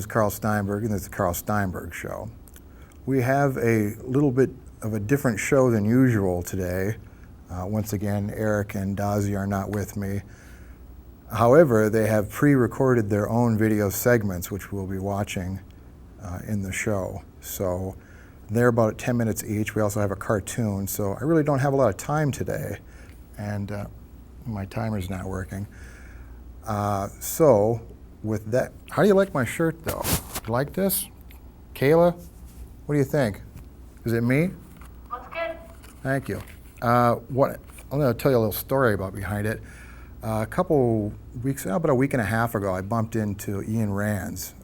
is Carl Steinberg, and this is the Carl Steinberg Show. We have a little bit of a different show than usual today. Once again, Eric and Dazi are not with me. However, they have pre-recorded their own video segments, which we'll be watching in the show. So they're about 10 minutes each. We also have a cartoon, so I really don't have a lot of time today, and my timer's not working. So with that, how do you like my shirt though? You like this? Kayla, what do you think? Is it me? Looks good. Thank you. I'm going to tell you a little story about behind it. A couple weeks, about a week and a half ago, I bumped into Ian Rands.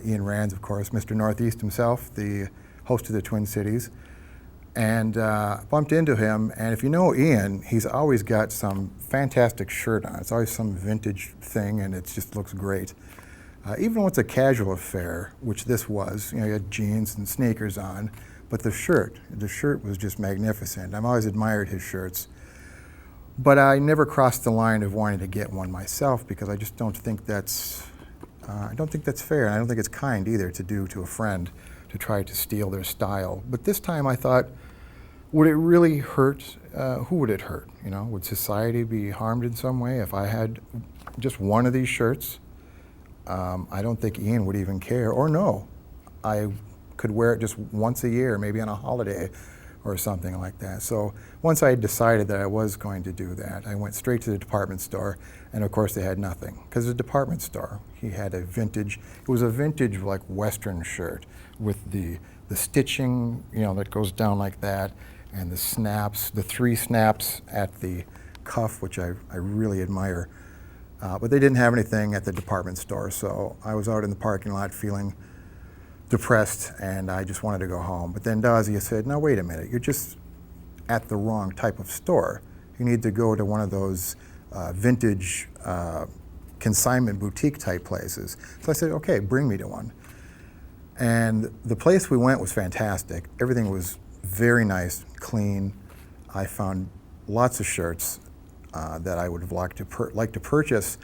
Ian Rands, of course, Mr. Northeast himself, the host of the Twin Cities. And bumped into him, and if you know Ian, he's always got some fantastic shirt on. It's always some vintage thing, and it just looks great. Even when it's a casual affair, which this was, you had jeans and sneakers on, but the shirt was just magnificent. I've always admired his shirts. But I never crossed the line of wanting to get one myself because I just don't think that's, fair, and I don't think it's kind either to do to a friend to try to steal their style. But this time I thought, would it really hurt? Who would it hurt? You know, would society be harmed in some way if I had just one of these shirts? I don't think Ian would even care or know. I could wear it just once a year, maybe on a holiday or something like that. So once I decided that I was going to do that, I went straight to the department store, and of course they had nothing, because it's a department store. He had a vintage, it was a vintage like Western shirt with the stitching, you know, that goes down like that, and the snaps, the 3 snaps at the cuff, which I really admire. But they didn't have anything at the department store, so I was out in the parking lot feeling depressed, and I just wanted to go home. But then Dazia said, "No, wait a minute, you're just at the wrong type of store. You need to go to one of those vintage consignment boutique type places." So I said, "Okay, bring me to one." And the place we went was fantastic. Everything was very nice, clean. I found lots of shirts that I would have liked to purchase,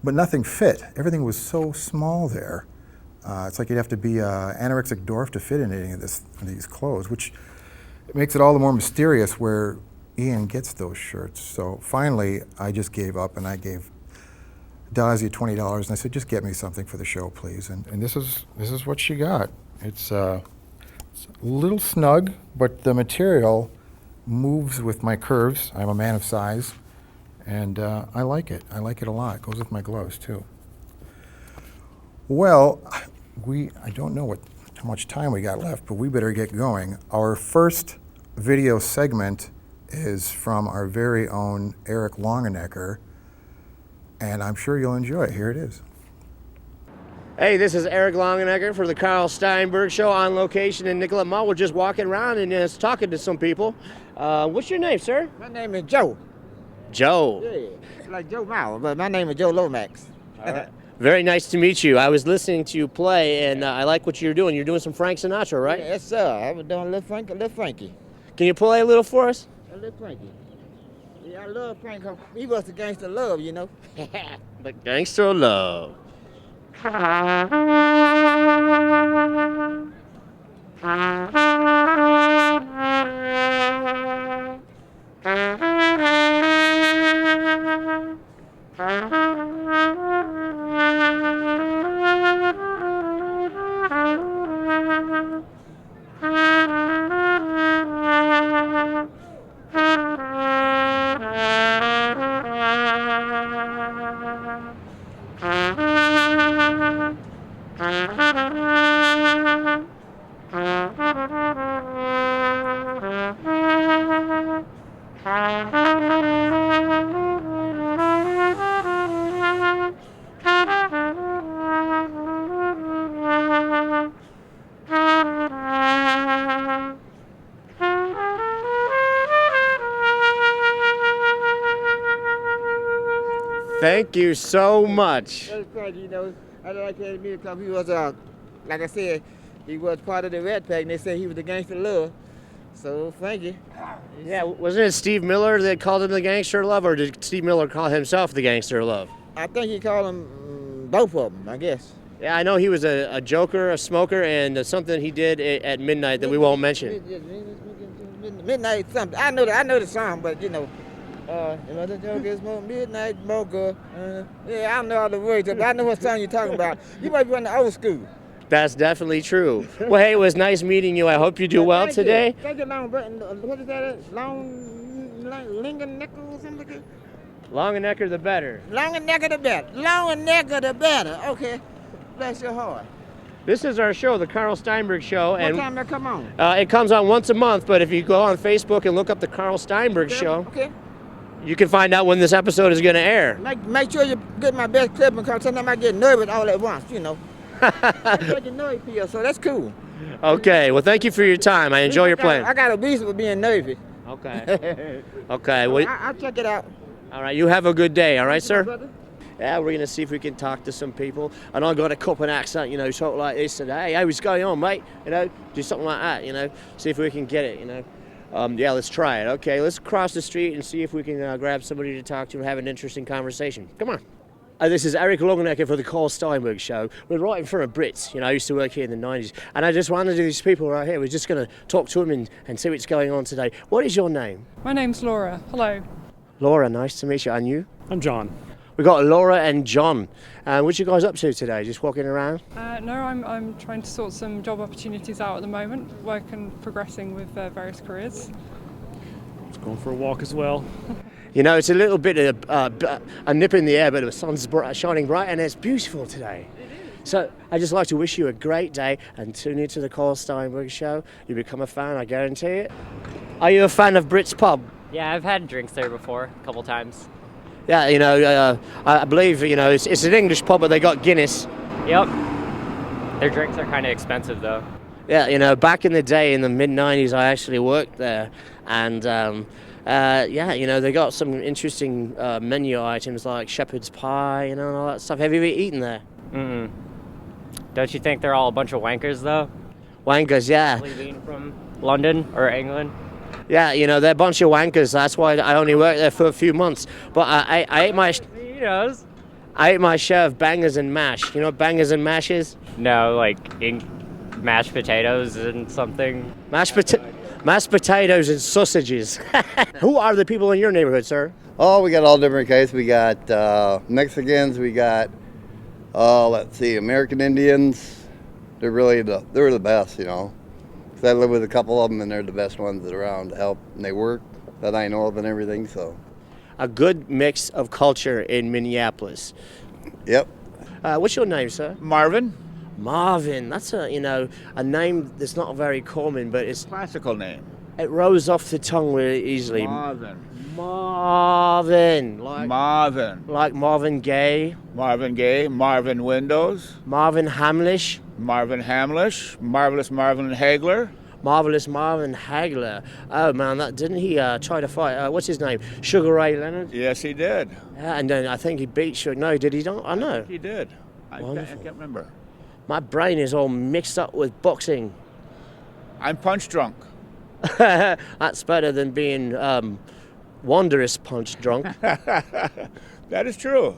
but nothing fit. Everything was so small there. It's like you'd have to be an anorexic dwarf to fit in any of these clothes, which makes it all the more mysterious where Ian gets those shirts. So finally, I just gave up, and I gave Dazi $20, and I said, "Just get me something for the show, please." And this is what she got. It's a little snug, but the material moves with my curves. I'm a man of size, and I like it. I like it a lot. It goes with my gloves too. Well, I don't know how much time we got left, but we better get going. Our first video segment is from our very own Eric Longenecker, and I'm sure you'll enjoy it. Here it is. Hey, this is Eric Longenecker for the Carl Steinberg Show on location in Nicollet Mall. We're just walking around and just talking to some people. What's your name, sir? My name is Joe. Joe. Yeah, like Joe Mauer, but my name is Joe Lomax. All right. Very nice to meet you. I was listening to you play, and I like what you're doing. You're doing some Frank Sinatra, right? Yes, sir. I was doing a little Frankie. Can you play a little for us? A little Frankie. Yeah, I love Frank. He was the gangster of love, you know. The gangster of love. Thank you so much. That's right, you know. I like that music because he was, like I said, he was part of the Red Pack, and they said he was the gangster of love. So, thank you. Yeah, wasn't it Steve Miller that called him the gangster of love, or did Steve Miller call himself the gangster of love? I think he called him both of them, I guess. Yeah, I know he was a joker, a smoker, and something he did at midnight that we won't mention. Midnight something. I know the song, but you know, the joke is more midnight smoker. Yeah, I don't know all the words, but I know what song you're talking about. You might be on the old school. That's definitely true. Well, hey, it was nice meeting you. I hope you do well today. Thank you, Long. What is that? Nickel or something like that? Long and necker the better. Long and necker the better. Long and necker the better. Okay. Bless your heart. This is our show, the Carl Steinberg Show. What And time that come on? it comes on once a month, but if you go on Facebook and look up the Carl Steinberg Show, Okay. you can find out when this episode is going to air. Make sure you get my best clip because sometimes I get nervous all at once, you know. I get nervous here, so that's cool. Okay, well, thank you for your time. I enjoy your playing. I got a reason for being nervous. Okay. Okay, well, I'll check it out. all right, you have a good day, all right, My sir? brother. Yeah, we're going to see if we can talk to some people. And I got a Coppin accent, you know, talk like this today. Hey, what's going on, mate? You know, do something like that, you know, see if we can get it, you know. Yeah, let's try it. Okay, let's cross the street and see if we can grab somebody to talk to and have an interesting conversation. Come on. This is Eric Longenecker for the Carl Steinberg Show. We're right in front of Brits. You know, I used to work here in the 90s. And I just wanted these people right here. We're just going to talk to them and see what's going on today. What is your name? My name's Laura. Hello. Laura, nice to meet you. And you? I'm John. We've got Laura and John. What you guys up to today? Just walking around? No, I'm trying to sort some job opportunities out at the moment, working, progressing with various careers. Just going for a walk as well. You know, it's a little bit of a nip in the air, but the sun's shining bright and it's beautiful today. So I'd just like to wish you a great day and tune into the Carl Steinberg Show. You become a fan, I guarantee it. Are you a fan of Brits Pub? Yeah, I've had drinks there before, a couple times. Yeah, you know, I believe, you know, it's an English pub, but they got Guinness. Yep. Their drinks are kind of expensive, though. Yeah, you know, back in the day, in the mid-90s, I actually worked there. And, yeah, you know, they got some interesting menu items like shepherd's pie, you know, and all that stuff. Have you ever eaten there? Mm-mm. Don't you think they're all a bunch of wankers, though? Wankers, yeah. Leaving from London or England? Yeah, you know, they're a bunch of wankers. That's why I only worked there for a few months. But I ate my... He knows. I ate my share of bangers and mash. You know what bangers and mash is? No, like mashed potatoes and something. Mashed potatoes and sausages. Who are the people in your neighborhood, sir? Oh, we got all different kinds. We got Mexicans. We got, let's see, American Indians. They're the best, you know. 'Cause I live with a couple of them, and they're the best ones that are around to help. And they work that I know of and everything. So, A good mix of culture in Minneapolis. yep. What's your name, sir? Marvin, Marvin. That's a name that's not very common, but classical name. it rolls off the tongue really easily. Marvin. Marvin, like Marvin Gaye, Marvin Gaye, Marvin Windows, Marvin Hamlish, Marvin Hamlish, Marvelous Marvin Hagler. Marvelous Marvin Hagler. Oh man, didn't he try to fight? What's his name? Sugar Ray Leonard. Yes, he did. Yeah, and then I think he beat Sugar. No, did he? Don't I know. He did. I Wonderful. can't remember. My brain is all mixed up with boxing. I'm punch drunk. That's better than being wondrous punch drunk. That is true.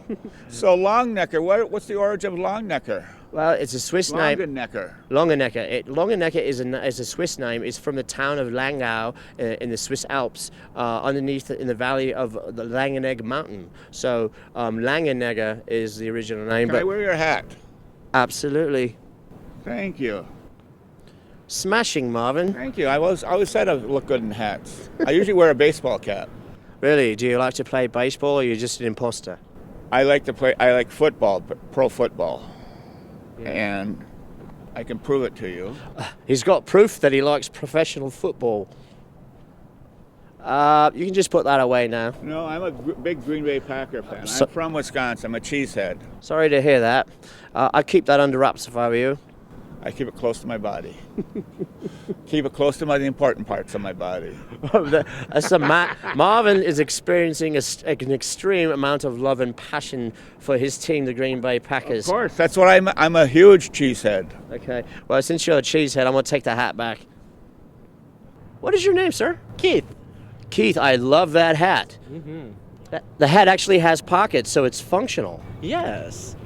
So Longnecker, what's the origin of Longnecker? Well, it's a Swiss name. Longenecker. Longenecker. Longenecker is a Swiss name. It's from the town of Langau in the Swiss Alps, underneath in the valley of the Langenegg mountain. So Langenegger is the original name. Can I wear your hat? Absolutely. Thank you. Smashing, Marvin. Thank you. I always said I look good in hats. I usually wear a baseball cap. Really? Do you like to play baseball, or are you just an imposter? I like football, pro football. And I can prove it to you. He's got proof that he likes professional football. You can just put that away now. No, I'm a big Green Bay Packer fan. So- I'm from Wisconsin. I'm a cheesehead. Sorry to hear that. I'd keep that under wraps if I were you. I keep it close to my body. Keep it close to the important parts of my body. Marvin is experiencing an extreme amount of love and passion for his team, the Green Bay Packers. Of course, that's what I'm a huge cheesehead. Okay. Well, since you're a cheesehead, I'm going to take the hat back. What is your name, sir? Keith. Keith, I love that hat. The hat actually has pockets, so it's functional. Yes.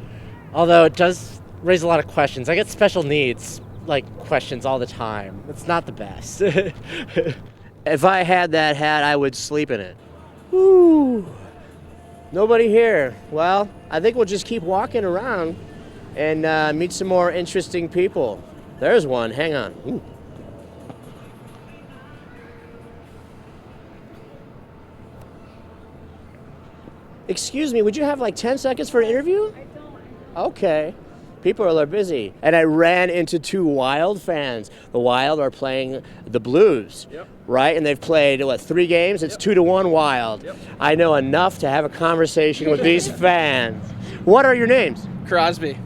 Although it does raise a lot of questions. I get special needs, like, questions all the time. It's not the best. If I had that hat, I would sleep in it. Woo. Nobody here. Well, I think we'll just keep walking around and meet some more interesting people. There's one. Hang on. Ooh. Excuse me, would you have like 10 seconds for an interview? I don't. Okay. People are busy. And I ran into two Wild fans. The Wild are playing the Blues, right? And they've played, 3 games? It's 2-1 Wild. I know enough to have a conversation with these fans. What are your names? Crosby.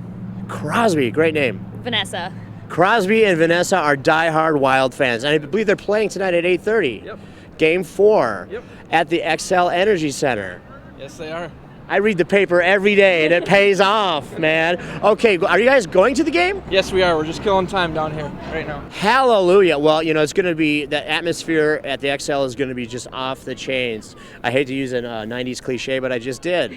Crosby, great name. Vanessa. Crosby and Vanessa are diehard Wild fans. And I believe they're playing tonight at 8:30. Game 4 at the XL Energy Center. Yes, they are. I read the paper every day, and it pays off, man. Okay, are you guys going to the game? Yes, we are. We're just killing time down here right now. Hallelujah. Well, it's going to be, the atmosphere at the XL is going to be just off the chains. I hate to use a 90s cliche, but I just did.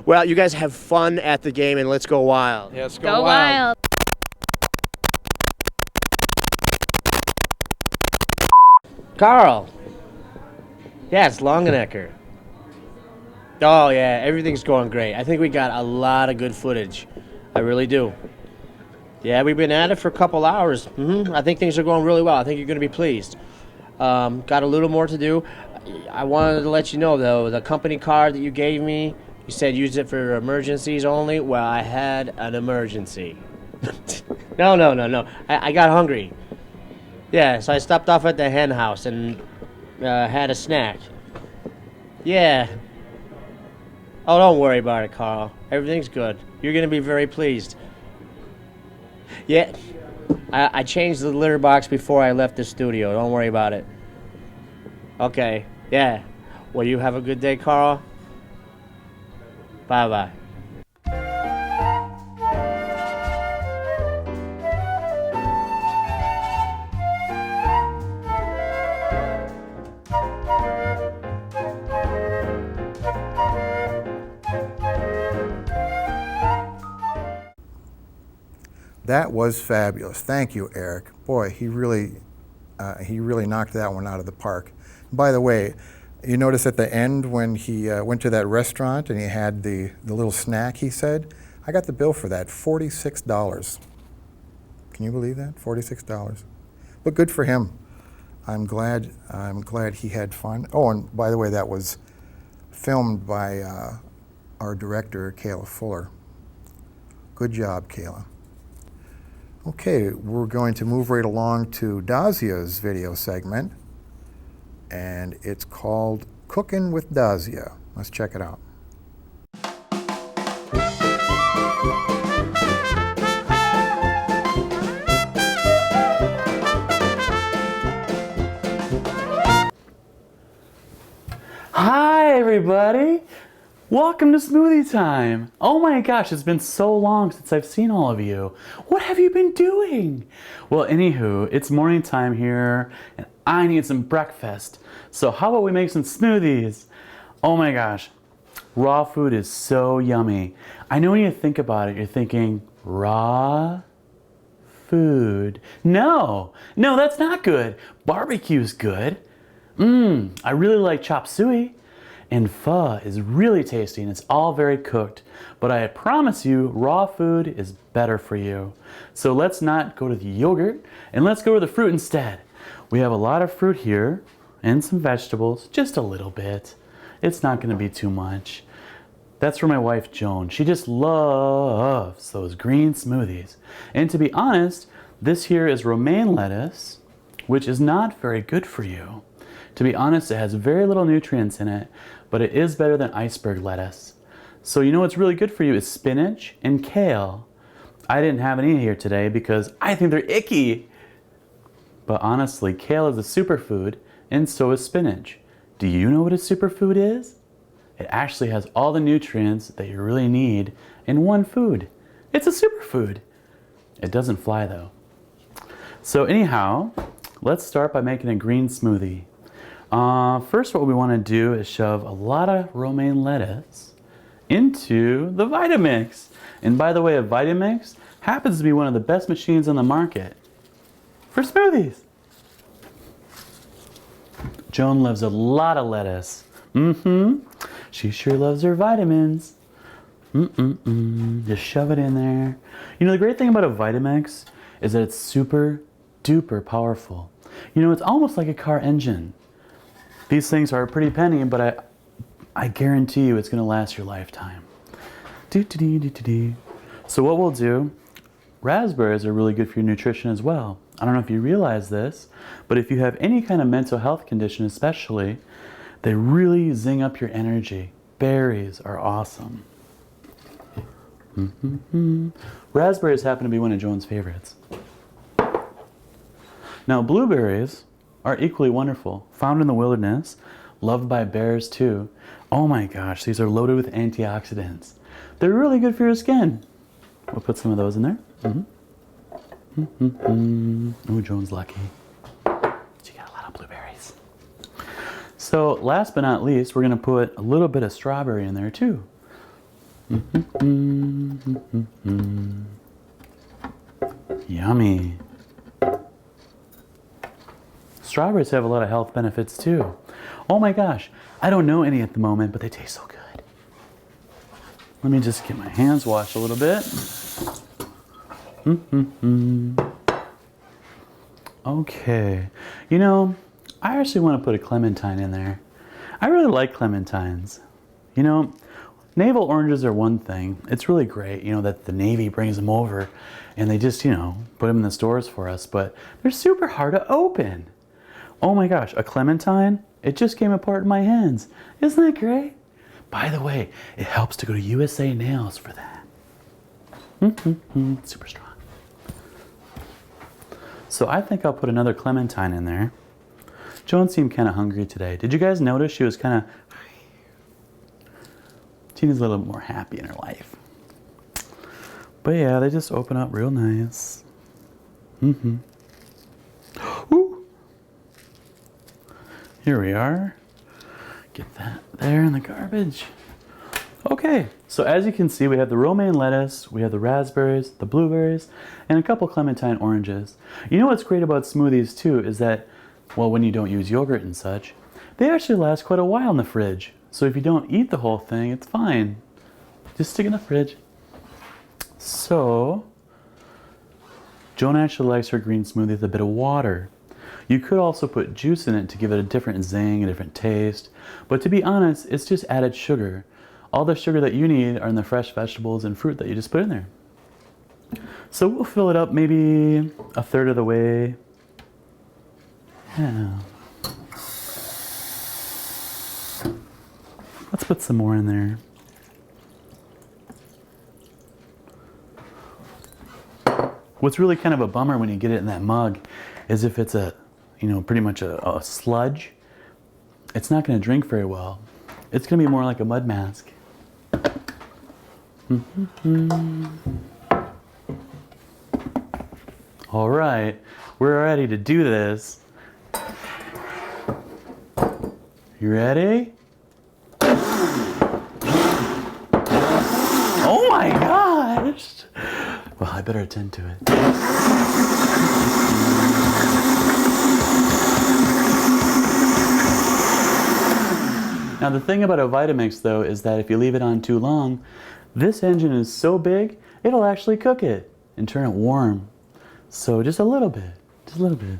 Well, you guys have fun at the game, and let's go wild. Yes, go wild. Carl. Yeah, it's Longenecker. Oh, yeah, everything's going great. I think we got a lot of good footage. I really do. Yeah, we've been at it for a couple hours. I think things are going really well. I think you're going to be pleased. Got a little more to do. I wanted to let you know, though, the company card that you gave me, you said use it for emergencies only. Well, I had an emergency. No. I got hungry. Yeah, so I stopped off at the hen house and had a snack. Yeah. Oh, don't worry about it, Carl. Everything's good. You're going to be very pleased. Yeah, I changed the litter box before I left the studio. Don't worry about it. Okay, yeah. Well, you have a good day, Carl. Bye-bye. That was fabulous. Thank you, Eric. Boy, he really knocked that one out of the park. By the way, you notice at the end when he went to that restaurant and he had the little snack, he said, I got the bill for that, $46. Can you believe that? $46. But good for him. I'm glad he had fun. Oh, and by the way, that was filmed by our director, Kayla Fuller. Good job, Kayla. Okay, we're going to move right along to Dazia's video segment, and it's called Cooking with Dazia. Let's check it out. Hi, everybody. Welcome to Smoothie Time. Oh my gosh, it's been so long since I've seen all of you. What have you been doing? Well, anywho, it's morning time here and I need some breakfast. So how about we make some smoothies? Oh my gosh, raw food is so yummy. I know when you think about it, you're thinking, raw food. No, that's not good. Barbecue's good. I really like chop suey. And pho is really tasty and it's all very cooked. But I promise you, raw food is better for you. So let's not go to the yogurt and let's go to the fruit instead. We have a lot of fruit here and some vegetables, just a little bit. It's not gonna be too much. That's for my wife, Joan. She just loves those green smoothies. And to be honest, this here is romaine lettuce, which is not very good for you. To be honest, it has very little nutrients in it, but it is better than iceberg lettuce. So you know what's really good for you is spinach and kale. I didn't have any here today because I think they're icky. But honestly, kale is a superfood and so is spinach. Do you know what a superfood is? It actually has all the nutrients that you really need in one food. It's a superfood. It doesn't fly though. So anyhow, let's start by making a green smoothie. First, what we want to do is shove a lot of romaine lettuce into the Vitamix. And by the way, a Vitamix happens to be one of the best machines on the market for smoothies. Joan loves a lot of lettuce. She sure loves her vitamins. Just shove it in there. You know, the great thing about a Vitamix is that it's super duper powerful. You know, it's almost like a car engine. These things are a pretty penny, but I guarantee you it's going to last your lifetime. So what we'll do, raspberries are really good for your nutrition as well. I don't know if you realize this, but if you have any kind of mental health condition especially, they really zing up your energy. Berries are awesome. Raspberries happen to be one of Joan's favorites. Now blueberries are equally wonderful. Found in the wilderness, loved by bears too. Oh my gosh, these are loaded with antioxidants. They're really good for your skin. We'll put some of those in there. Oh, Joan's lucky. She got a lot of blueberries. So last but not least, we're gonna put a little bit of strawberry in there too. Yummy. Strawberries have a lot of health benefits too. Oh my gosh, I don't know any at the moment, but they taste so good. Let me just get my hands washed a little bit. Okay, you know, I actually want to put a clementine in there. I really like clementines. You know, navel oranges are one thing. It's really great, you know, that the Navy brings them over and they just, you know, put them in the stores for us, but they're super hard to open. Oh my gosh, a clementine? It just came apart in my hands. Isn't that great? By the way, it helps to go to USA Nails for that. Super strong. So I think I'll put another clementine in there. Joan seemed kind of hungry today. Did you guys notice she was kind of... She needs a little more happy in her life. But yeah, they just open up real nice. Ooh. Here we are. Get that there in the garbage. Okay, so as you can see, we have the romaine lettuce, we have the raspberries, the blueberries, and a couple clementine oranges. You know what's great about smoothies too is that, well, when you don't use yogurt and such, they actually last quite a while in the fridge. So if you don't eat the whole thing, it's fine. Just stick it in the fridge. So, Joan actually likes her green smoothie with a bit of water. You could also put juice in it to give it a different zing, a different taste. But to be honest, it's just added sugar. All the sugar that you need are in the fresh vegetables and fruit that you just put in there. So we'll fill it up maybe a third of the way. Yeah. Let's put some more in there. What's really kind of a bummer when you get it in that mug is if it's a, you know, pretty much a sludge, it's not going to drink very well. It's going to be more like a mud mask. All right, we're ready to do this. You ready? Oh my gosh! Well, I better attend to it. Now the thing about a Vitamix though is that if you leave it on too long, this engine is so big, it'll actually cook it and turn it warm. So just a little bit, just a little bit.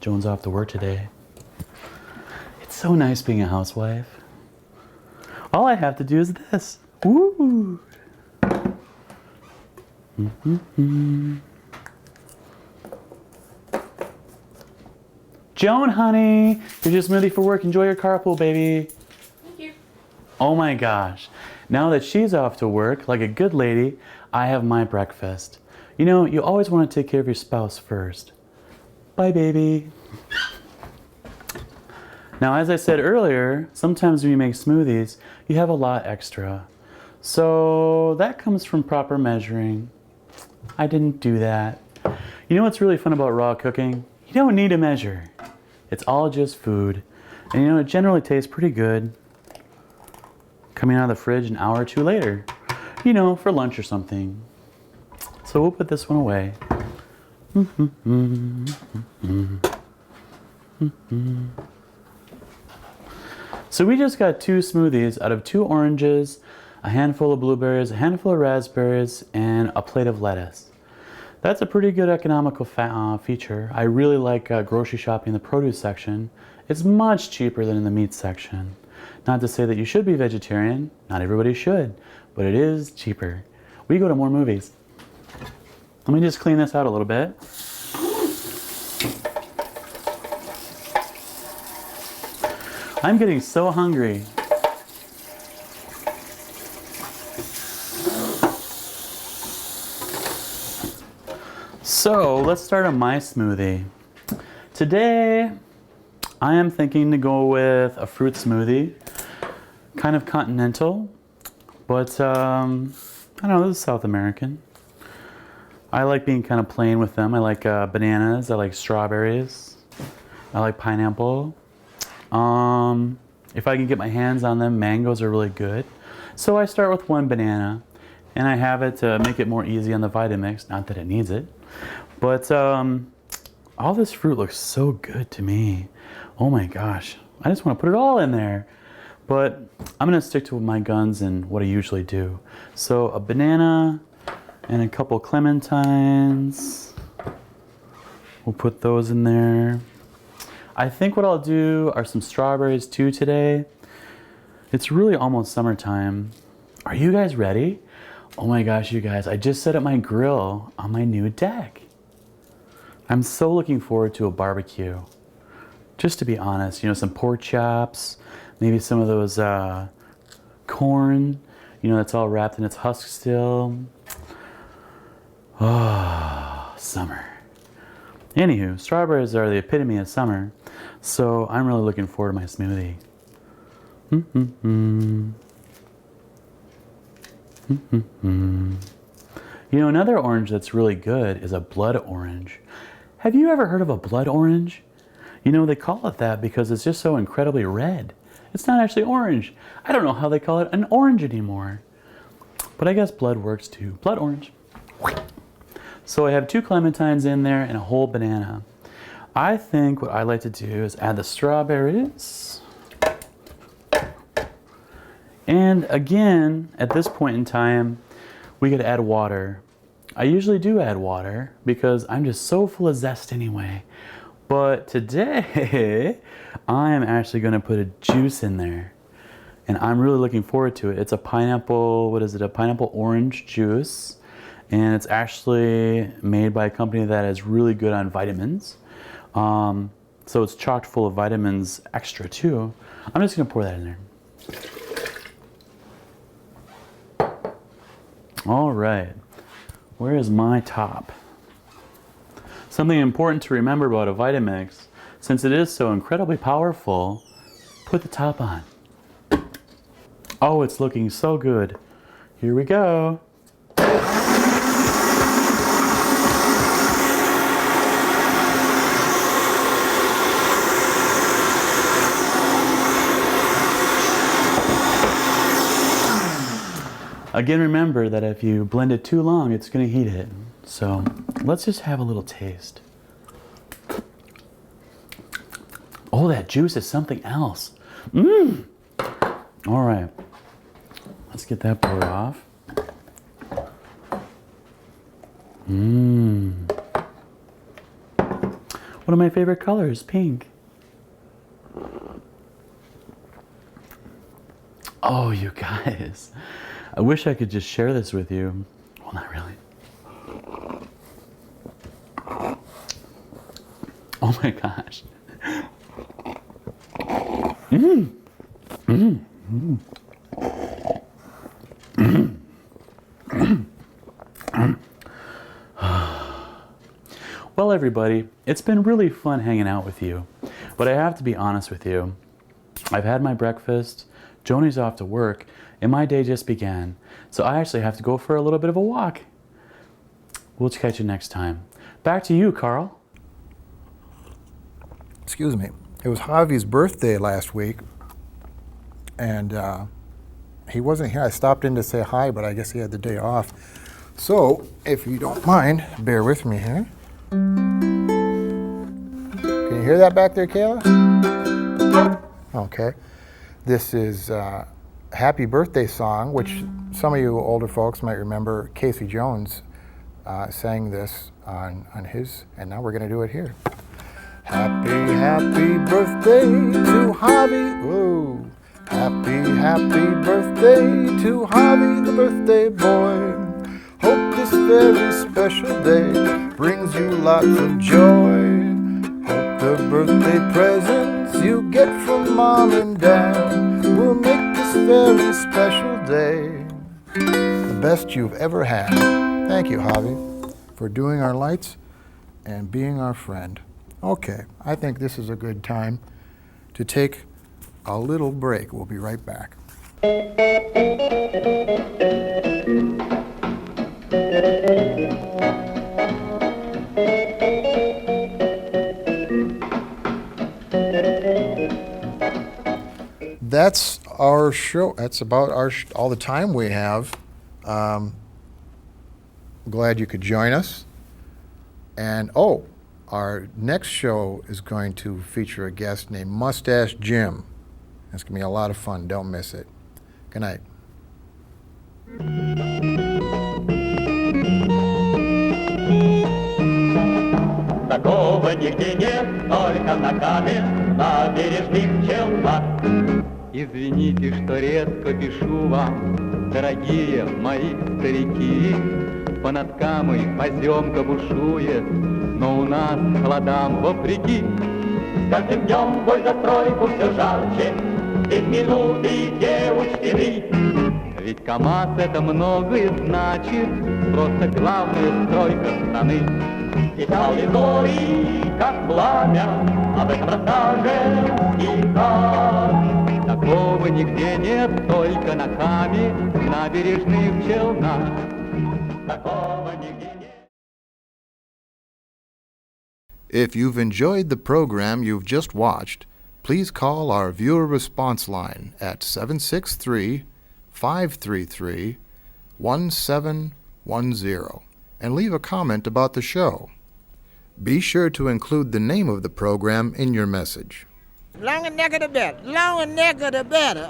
Joan's off to work today. It's so nice being a housewife. All I have to do is this. Woo! Joan, honey, here's your smoothie for work. Enjoy your carpool, baby. Thank you. Oh my gosh. Now that she's off to work, like a good lady, I have my breakfast. You know, you always want to take care of your spouse first. Bye, baby. Now, as I said earlier, sometimes when you make smoothies, you have a lot extra. So that comes from proper measuring. I didn't do that. You know what's really fun about raw cooking? You don't need to measure. It's all just food. And you know, it generally tastes pretty good coming out of the fridge an hour or two later, you know, for lunch or something. So we'll put this one away. So we just got 2 smoothies out of 2 oranges, a handful of blueberries, a handful of raspberries, and a plate of lettuce. That's a pretty good economical feature. I really like grocery shopping in the produce section. It's much cheaper than in the meat section. Not to say that you should be vegetarian, not everybody should, but it is cheaper. We go to more movies. Let me just clean this out a little bit. I'm getting so hungry. So let's start on my smoothie. Today, I am thinking to go with a fruit smoothie, kind of continental, but I don't know, this is South American. I like being kind of plain with them. I like bananas, I like strawberries, I like pineapple. If I can get my hands on them, mangoes are really good. So I start with 1 banana, and I have it to make it more easy on the Vitamix. Not that it needs it, but all this fruit looks so good to me. Oh my gosh, I just want to put it all in there. But I'm gonna stick to my guns and what I usually do. So a banana and a couple clementines. We'll put those in there. I think what I'll do are some strawberries too today. It's really almost summertime. Are you guys ready? Oh my gosh, you guys, I just set up my grill on my new deck. I'm so looking forward to a barbecue. Just to be honest, you know, some pork chops, maybe some of those corn, you know, that's all wrapped in its husk still. Oh, summer. Anywho, strawberries are the epitome of summer, so I'm really looking forward to my smoothie. You know, another orange that's really good is a blood orange. Have you ever heard of a blood orange? You know, they call it that because it's just so incredibly red. It's not actually orange. I don't know how they call it an orange anymore. But I guess blood works too. Blood orange. So I have 2 clementines in there and a whole banana. I think what I like to do is add the strawberries. And again, at this point in time, we could add water. I usually do add water because I'm just so full of zest anyway. But today, I am actually going to put a juice in there. And I'm really looking forward to it. It's a pineapple, what is it? A pineapple orange juice. And it's actually made by a company that is really good on vitamins. So it's chocked full of vitamins extra too. I'm just gonna pour that in there. All right, where is my top? Something important to remember about a Vitamix, since it is so incredibly powerful, put the top on. Oh, it's looking so good. Here we go. Again, remember that if you blend it too long, it's going to heat it. So let's just have a little taste. Oh, that juice is something else. Mmm. All right. Let's get that poured off. Mmm. One of my favorite colors, pink. Oh, you guys. I wish I could just share this with you. Well, not really. Oh my gosh. Mmm. Mmm. Mmm. Mmm. Well, everybody, it's been really fun hanging out with you. But I have to be honest with you. I've had my breakfast, Joni's off to work, and my day just began. So I actually have to go for a little bit of a walk. We'll catch you next time. Back to you, Carl. Excuse me. It was Javi's birthday last week, and he wasn't here. I stopped in to say hi, but I guess he had the day off. So, if you don't mind, bear with me here. Can you hear that back there, Kayla? Okay. This is Happy Birthday Song, which some of you older folks might remember Casey Jones sang this on his, and now we're going to do it here. Happy, happy birthday to Javi. Whoa. Happy, happy birthday to Javi, the birthday boy. Hope this very special day brings you lots of joy. Hope the birthday presents you get from mom and dad will make this very special day the best you've ever had. Thank you, Javi, for doing our lights and being our friend. Okay, I think this is a good time to take a little break. We'll be right back. That's our show. That's about all the time we have. Glad you could join us. And our next show is going to feature a guest named Mustache Jim. It's going to be a lot of fun. Don't miss it. Good night. Такого нигде нет, только на Каме, на бережных Челнах. Извините, что резко пишу вам, дорогие мои старики. Понад Камой поземка бушует, но у нас холодам вопреки. С каждым днем бой за тройку все жарче, и минуты, и те учтены. Ведь КамАЗ это многое значит, просто главная стройка страны. И стали зори, как пламя, об этом расскажем стихах. Такого нигде нет, только на Каме, на бережных Челнах. Такого нигде нет. If you've enjoyed the program you've just watched, please call our viewer response line at 763-533-1710 and leave a comment about the show. Be sure to include the name of the program in your message. Longer neck of the better. Longer neck of the better.